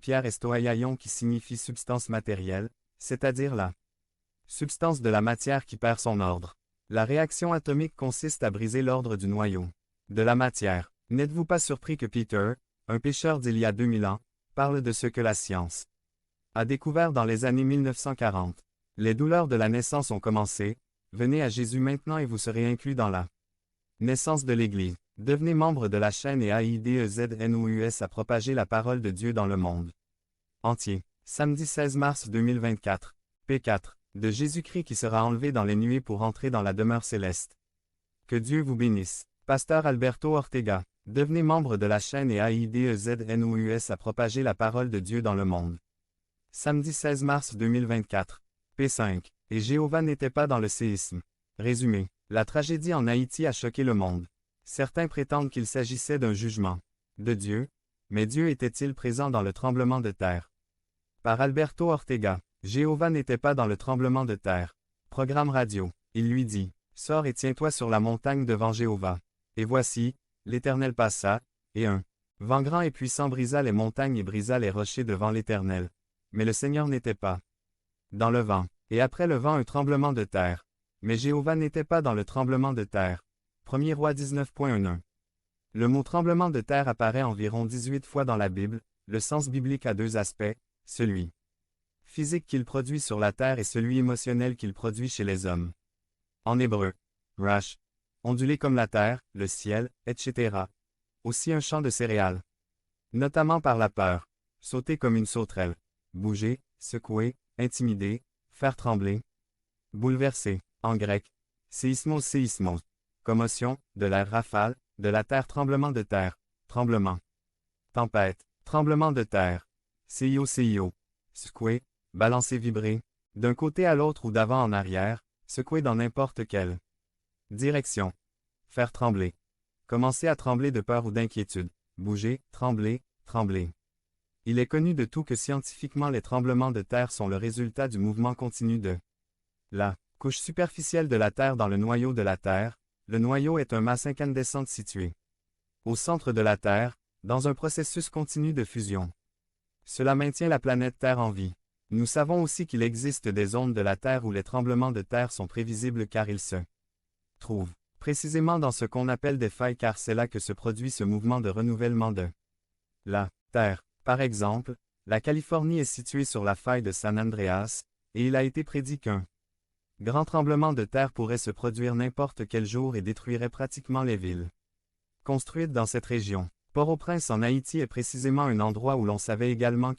pierre est stoiaion qui signifie substance matérielle, c'est-à-dire la substance de la matière qui perd son ordre. La réaction atomique consiste à briser l'ordre du noyau de la matière. N'êtes-vous pas surpris que Peter, un pêcheur d'il y a 2000 ans, parle de ce que la science a découvert dans les années 1940? Les douleurs de la naissance ont commencé, venez à Jésus maintenant et vous serez inclus dans la naissance de l'Église. Devenez membre de la chaîne et AIDEZNOUS à propager la parole de Dieu dans le monde entier. Samedi 16 mars 2024. P4. De Jésus-Christ qui sera enlevé dans les nuées pour entrer dans la demeure céleste. Que Dieu vous bénisse. Pasteur Alberto Ortega. Devenez membre de la chaîne et AIDEZNOUS à propager la parole de Dieu dans le monde. Samedi 16 mars 2024. P5. Et Jéhovah n'était pas dans le séisme. Résumé. La tragédie en Haïti a choqué le monde. Certains prétendent qu'il s'agissait d'un jugement de Dieu, mais Dieu était-il présent dans le tremblement de terre? Par Alberto Ortega. Jéhovah n'était pas dans le tremblement de terre. Programme radio. Il lui dit, sors et tiens-toi sur la montagne devant Jéhovah. Et voici, l'Éternel passa, et un vent grand et puissant brisa les montagnes et brisa les rochers devant l'Éternel. Mais le Seigneur n'était pas dans le vent. Et après le vent un tremblement de terre. Mais Jéhovah n'était pas dans le tremblement de terre. 1er Roi 19.11. Le mot tremblement de terre apparaît environ 18 fois dans la Bible. Le sens biblique a deux aspects, celui physique qu'il produit sur la terre et celui émotionnel qu'il produit chez les hommes. En hébreu, rash, ondulé comme la terre, le ciel, etc. Aussi un champ de céréales. Notamment par la peur, sauter comme une sauterelle, bouger, secouer, intimider, faire trembler, bouleverser. En grec, séismos, commotion, de l'air rafale, de la terre tremblement de terre, tremblement. Tempête, tremblement de terre, seio, secouer, balancer, vibrer, d'un côté à l'autre ou d'avant en arrière, secouer dans n'importe quelle direction. Faire trembler. Commencer à trembler de peur ou d'inquiétude, bouger, trembler, trembler. Il est connu de tout que scientifiquement les tremblements de terre sont le résultat du mouvement continu de la couche superficielle de la Terre dans le noyau de la Terre. Le noyau est un masse incandescente situé au centre de la Terre, dans un processus continu de fusion. Cela maintient la planète Terre en vie. Nous savons aussi qu'il existe des zones de la Terre où les tremblements de terre sont prévisibles car ils se trouvent précisément dans ce qu'on appelle des failles car c'est là que se produit ce mouvement de renouvellement de la Terre. Par exemple, la Californie est située sur la faille de San Andreas, et il a été prédit qu'un grand tremblement de terre pourrait se produire n'importe quel jour et détruirait pratiquement les villes construites dans cette région. Port-au-Prince en Haïti est précisément un endroit où l'on savait également